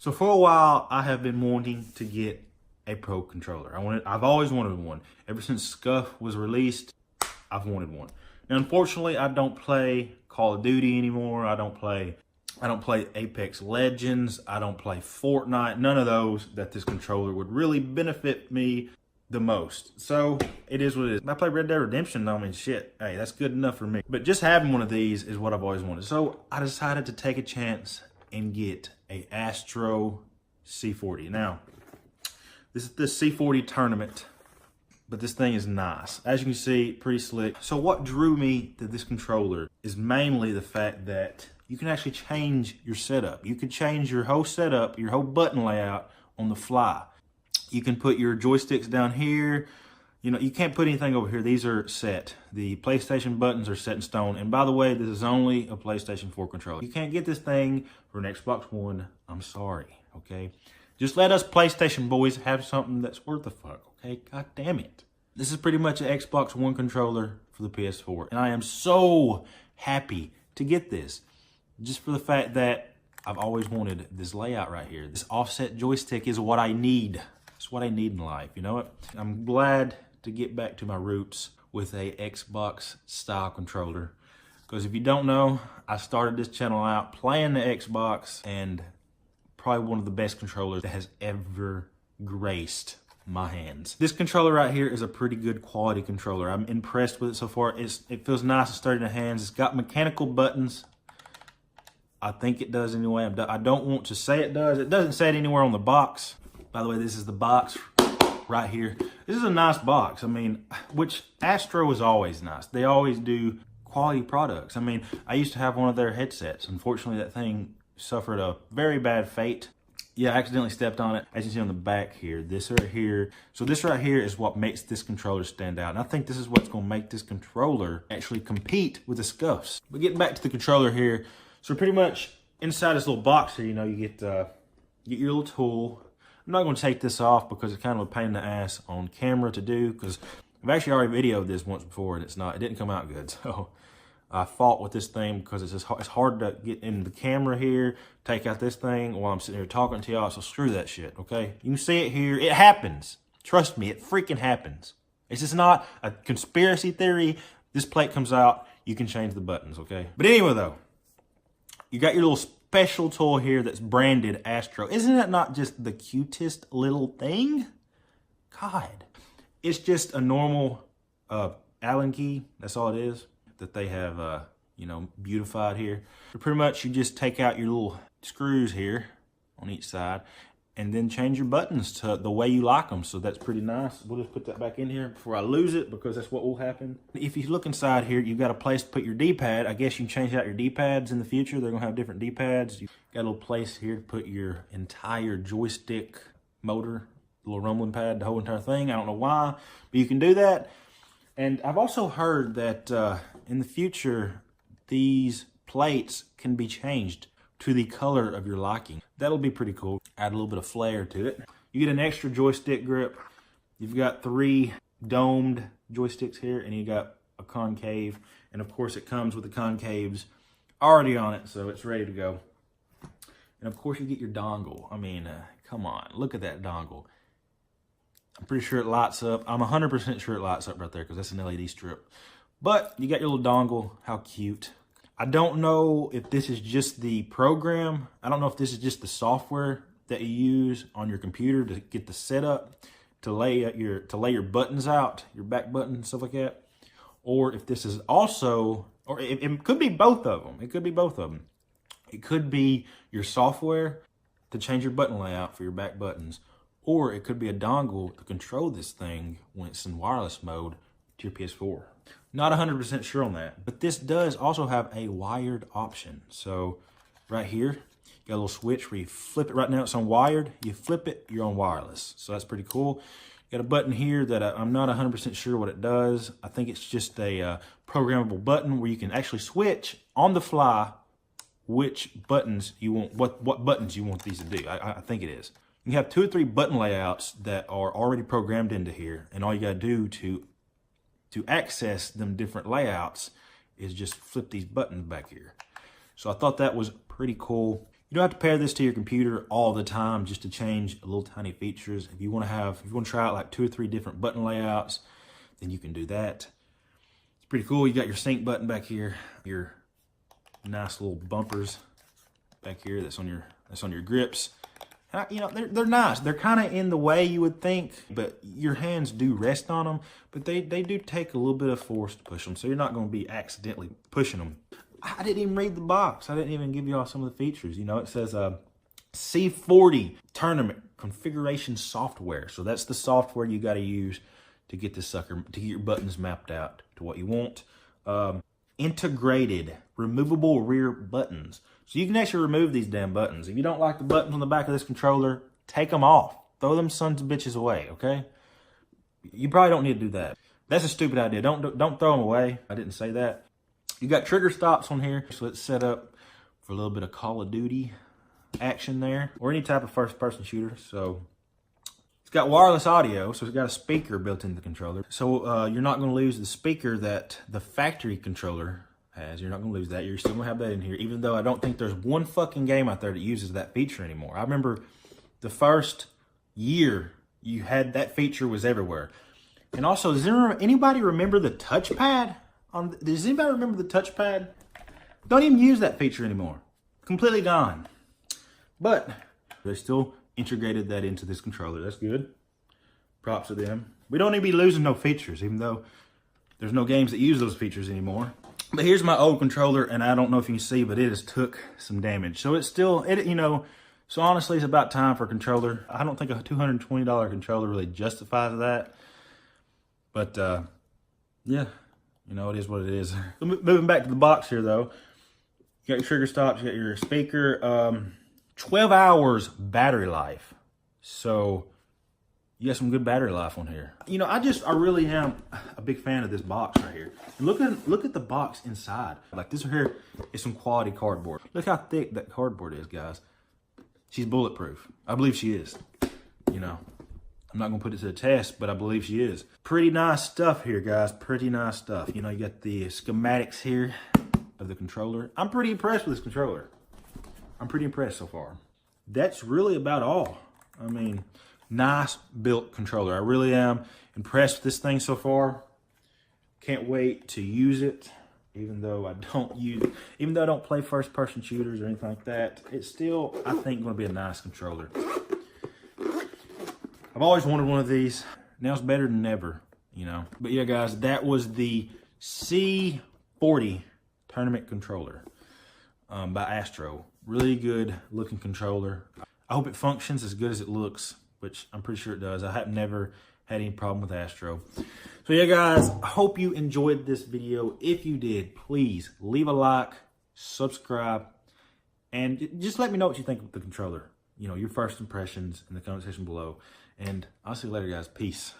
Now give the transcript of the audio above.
So for a while, I have been wanting to get a Pro controller. I've always wanted one. Ever since Scuff was released, I've wanted one. Now, unfortunately, I don't play Call of Duty anymore. I don't play Apex Legends. I don't play Fortnite. None of those that this controller would really benefit me the most. So it is what it is. I play Red Dead Redemption. I mean, shit. Hey, that's good enough for me. But just having one of these is what I've always wanted. So I decided to take a chance and get a Astro C40. Now, this is the C40 tournament, but this thing is nice. As you can see, pretty slick. So what drew me to this controller is mainly the fact that you can actually change your setup. You can change your whole setup, your whole button layout on the fly. You can put your joysticks down here. You know, you can't put anything over here. These are set. The PlayStation buttons are set in stone. And by the way, this is only a PlayStation 4 controller. You can't get this thing for an Xbox One. I'm sorry, okay? Just let us PlayStation boys have something that's worth the fuck, okay? God damn it. This is pretty much an Xbox One controller for the PS4. And I am so happy to get this. Just for the fact that I've always wanted this layout right here. This offset joystick is what I need. It's what I need in life, you know what? I'm glad to get back to my roots with a Xbox style controller. Because if you don't know, I started this channel out playing the Xbox, and probably one of the best controllers that has ever graced my hands. This controller right here is a pretty good quality controller. I'm impressed with it so far. It feels nice and sturdy in the hands. It's got mechanical buttons. I think it does anyway. I don't want to say it does. It doesn't say it anywhere on the box. By the way, this is the box right here. This is a nice box. I mean, which Astro is always nice. They always do quality products. I mean, I used to have one of their headsets. Unfortunately, that thing suffered a very bad fate. Yeah, I accidentally stepped on it. As you can see on the back here, this right here. So this right here is what makes this controller stand out. And I think this is what's gonna make this controller actually compete with the Scuffs. But getting back to the controller here, so pretty much inside this little box here, you know, you get your little tool. I'm not going to take this off because it's kind of a pain in the ass on camera to do, because I've actually already videoed this once before and it didn't come out good. So I fought with this thing because it's hard to get in the camera here, take out this thing while I'm sitting here talking to y'all. So screw that shit, okay? You can see it here. It happens. Trust me, it freaking happens. It's just not a conspiracy theory. This plate comes out, you can change the buttons, okay? But anyway though, you got your little special tool here that's branded Astro. Isn't that not just the cutest little thing? God. It's just a normal Allen key. That's all it is that they have, you know, beautified here. So pretty much you just take out your little screws here on each side and then change your buttons to the way you like them. So that's pretty nice. We'll just put that back in here before I lose it, because that's what will happen. If you look inside here, you've got a place to put your D-pad. I guess you can change out your D-pads in the future. They're gonna have different D-pads. You've got a little place here to put your entire joystick motor, little rumbling pad, the whole entire thing. I don't know why, but you can do that. And I've also heard that in the future, these plates can be changed to the color of your liking. That'll be pretty cool. Add a little bit of flair to it. You get an extra joystick grip. You've got 3 domed joysticks here, and you got a concave. And of course it comes with the concaves already on it, so it's ready to go. And of course you get your dongle. I mean, come on, look at that dongle. I'm pretty sure it lights up. I'm 100% sure it lights up right there, because that's an LED strip. But you got your little dongle. How cute. I don't know if this is just the program. I don't know if this is just the software that you use on your computer to get the setup, to lay your buttons out, your back buttons, stuff like that. Or if this is also, or it could be both of them. It could be both of them. It could be your software to change your button layout for your back buttons. Or it could be a dongle to control this thing when it's in wireless mode to your PS4. Not 100% sure on that, but this does also have a wired option. So right here, you got a little switch where you flip it. Right now it's on wired. You flip it, you're on wireless. So that's pretty cool. You got a button here that I'm not 100% sure what it does. I think it's just a programmable button where you can actually switch on the fly which buttons you want, what buttons you want these to do. I think it is. You have 2 or 3 button layouts that are already programmed into here, and all you gotta do to access them different layouts is just flip these buttons back here. So I thought that was pretty cool. You don't have to pair this to your computer all the time just to change little tiny features. If you want to try out like 2 or 3 different button layouts, then you can do that. It's pretty cool. You got your sync button back here, your nice little bumpers back here. That's on your grips. And you know, they're nice. They're kind of in the way, you would think, but your hands do rest on them. But they do take a little bit of force to push them, so you're not going to be accidentally pushing them. I didn't even read the box. I didn't even give you all some of the features. You know, it says C40 Tournament Configuration Software. So that's the software you got to use to get this sucker, to get your buttons mapped out to what you want. Integrated removable rear buttons. So you can actually remove these damn buttons. If you don't like the buttons on the back of this controller, take them off. Throw them sons of bitches away, okay? You probably don't need to do that. That's a stupid idea. Don't throw them away. I didn't say that. You got trigger stops on here, so it's set up for a little bit of Call of Duty action there, or any type of first-person shooter. So it's got wireless audio, so it's got a speaker built into the controller. So you're not going to lose the speaker that the factory controller has. You're not going to lose that. You're still going to have that in here, even though I don't think there's one fucking game out there that uses that feature anymore. I remember the first year you had that feature was everywhere. And also, does anybody remember the touchpad? Does anybody remember the touchpad? Don't even use that feature anymore. Completely gone. But they still integrated that into this controller. That's good. Props to them. We don't need to be losing no features, even though there's no games that use those features anymore. But here's my old controller, and I don't know if you can see, but it has took some damage. So it's still, you know, so honestly, it's about time for a controller. I don't think a $220 controller really justifies that. But, yeah, you know, it is what it is. Moving back to the box here, though. You got your trigger stops, you got your speaker. 12 hours battery life. So you got some good battery life on here. You know, I really am a big fan of this box right here. And look at the box inside. Like this right here is some quality cardboard. Look how thick that cardboard is, guys. She's bulletproof. I believe she is. You know, I'm not gonna put it to the test, but I believe she is. Pretty nice stuff here, guys. Pretty nice stuff. You know, you got the schematics here of the controller. I'm pretty impressed with this controller. I'm pretty impressed so far. That's really about all. I mean, nice built controller. I really am impressed with this thing so far. Can't wait to use it. Even though I don't play first person shooters or anything like that, it's still, I think, going to be a nice controller. I've always wanted one of these. Now it's better than never, you know. But yeah, guys, that was the C40 Tournament Controller by Astro. Really good looking controller. I hope it functions as good as it looks, which I'm pretty sure it does. I have never had any problem with Astro. So yeah, guys, I hope you enjoyed this video. If you did, please leave a like, subscribe, and just let me know what you think of the controller. You know, your first impressions in the comment section below. And I'll see you later, guys. Peace.